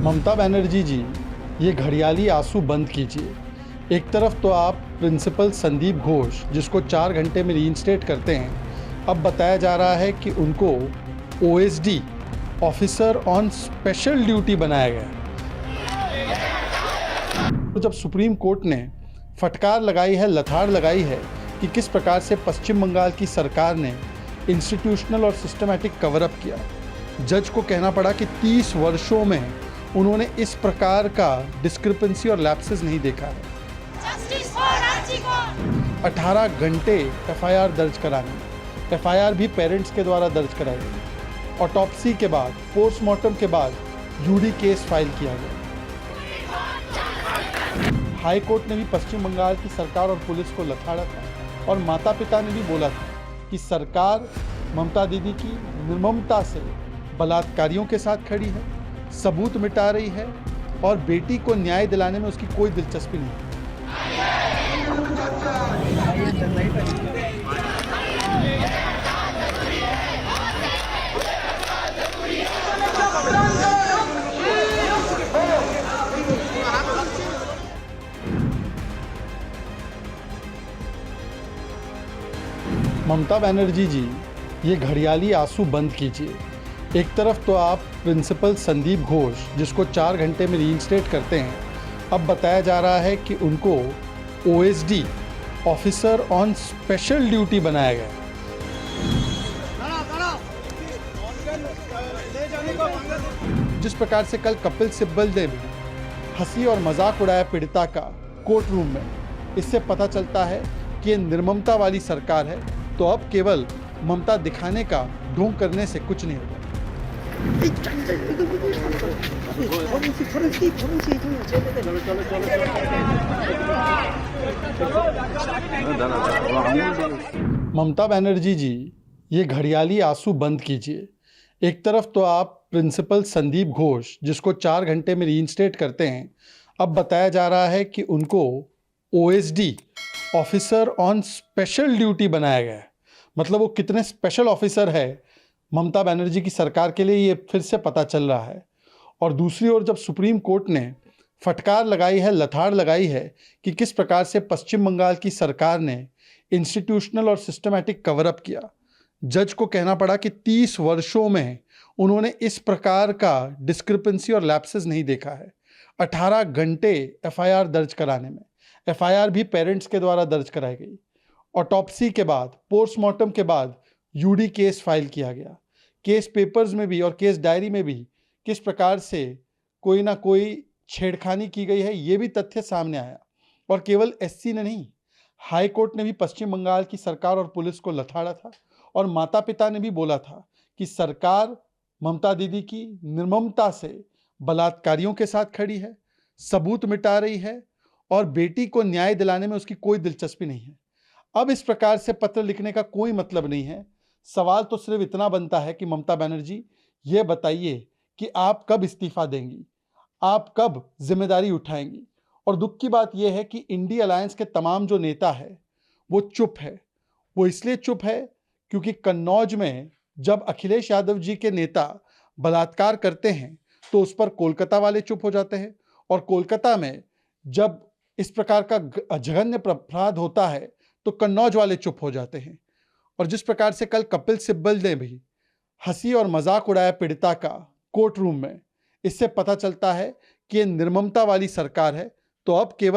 ममता बनर्जी जी, ये घड़ियाली आंसू बंद कीजिए। एक तरफ तो आप प्रिंसिपल संदीप घोष, जिसको 4 घंटे में रीइंस्टेट करते हैं, अब बताया जा रहा है कि उनको OSD officer on special duty बनाया गया है। तो जब सुप्रीम कोर्ट ने फटकार लगाई है, लथाड़ लगाई है कि किस प्रकार से पश्चिम बंगाल की सरकार ने इंस्टीट्यूशनल और सिस्टमैटिक कवर अप किया, जज को कहना पड़ा कि 30 वर्षों में उन्होंने इस प्रकार का डिस्क्रिपेंसी और लैप्सेस नहीं देखा है। 18 घंटे एफआईआर दर्ज कराने में, एफआईआर भी पेरेंट्स के द्वारा दर्ज कराई गई। ऑटोप्सी के बाद, पोस्टमार्टम के बाद यूडी केस फाइल किया गया। हाई कोर्ट ने भी पश्चिम बंगाल की सरकार और पुलिस को लथाड़ा था और माता पिता ने भी बोला था कि सरकार ममता दीदी की निर्ममता से बलात्कारियों के साथ खड़ी है, सबूत मिटा रही है और बेटी को न्याय दिलाने में उसकी कोई दिलचस्पी नहीं है। ममता बनर्जी जी, ये घड़ियाली आंसू बंद कीजिए। एक तरफ तो आप प्रिंसिपल संदीप घोष, जिसको 4 घंटे में रीइंस्टेट करते हैं, अब बताया जा रहा है कि उनको OSD officer on special duty बनाया गया है। जिस प्रकार से कल कपिल सिब्बल ने भी हंसी और मजाक उड़ाया पीड़िता का कोर्ट रूम में, इससे पता चलता है कि ये निर्ममता वाली सरकार है। तो अब केवल ममता दिखाने का ढोंग करने से कुछ नहीं होगा। ममता बनर्जी जी, ये घड़ियाली आंसू बंद कीजिए। एक तरफ तो आप प्रिंसिपल संदीप घोष, जिसको 4 घंटे में रीइंस्टेट करते हैं, अब बताया जा रहा है कि उनको OSD officer on special duty बनाया गया है। मतलब वो कितने स्पेशल ऑफिसर है ममता बनर्जी की सरकार के लिए, ये फिर से पता चल रहा है। और दूसरी ओर जब सुप्रीम कोर्ट ने फटकार लगाई है, लथाड़ लगाई है कि किस प्रकार से पश्चिम बंगाल की सरकार ने इंस्टीट्यूशनल और सिस्टमैटिक कवर अप किया, जज को कहना पड़ा कि 30 वर्षों में उन्होंने इस प्रकार का डिस्क्रिपेंसी और लैप्सेस नहीं देखा है। 18 घंटे एफआईआर दर्ज कराने में, एफआईआर भी पेरेंट्स के द्वारा दर्ज कराई गई। ऑटोप्सी के बाद, पोस्टमार्टम के बाद यूडी केस फाइल किया गया। केस पेपर्स में भी और केस डायरी में भी किस प्रकार से कोई ना कोई छेड़खानी की गई है, ये भी तथ्य सामने आया। और केवल एससी ने नहीं, हाई कोर्ट ने भी पश्चिम बंगाल की सरकार और पुलिस को लथाड़ा था और माता पिता ने भी बोला था कि सरकार ममता दीदी की निर्ममता से बलात्कारियों के साथ खड़ी है, सबूत मिटा रही है और बेटी को न्याय दिलाने में उसकी कोई दिलचस्पी नहीं है। अब इस प्रकार से पत्र लिखने का कोई मतलब नहीं है। सवाल तो सिर्फ इतना बनता है कि ममता बनर्जी, ये बताइए कि आप कब इस्तीफा देंगी, आप कब जिम्मेदारी उठाएंगी। और दुख की बात यह है कि इंडी अलायंस के तमाम जो नेता है वो चुप है। वो इसलिए चुप है क्योंकि कन्नौज में जब अखिलेश यादव जी के नेता बलात्कार करते हैं तो उस पर कोलकाता वाले चुप हो जाते हैं, और कोलकाता में जब इस प्रकार का जघन्य अपराध होता है तो कन्नौज वाले चुप हो जाते हैं। और जिस प्रकार से कल कपिल सिब्बल ने भी हंसी और मजाक उड़ाया पीड़िता का कोर्ट रूम में, इससे पता चलता है कि ये निर्ममता वाली सरकार है। तो अब केवल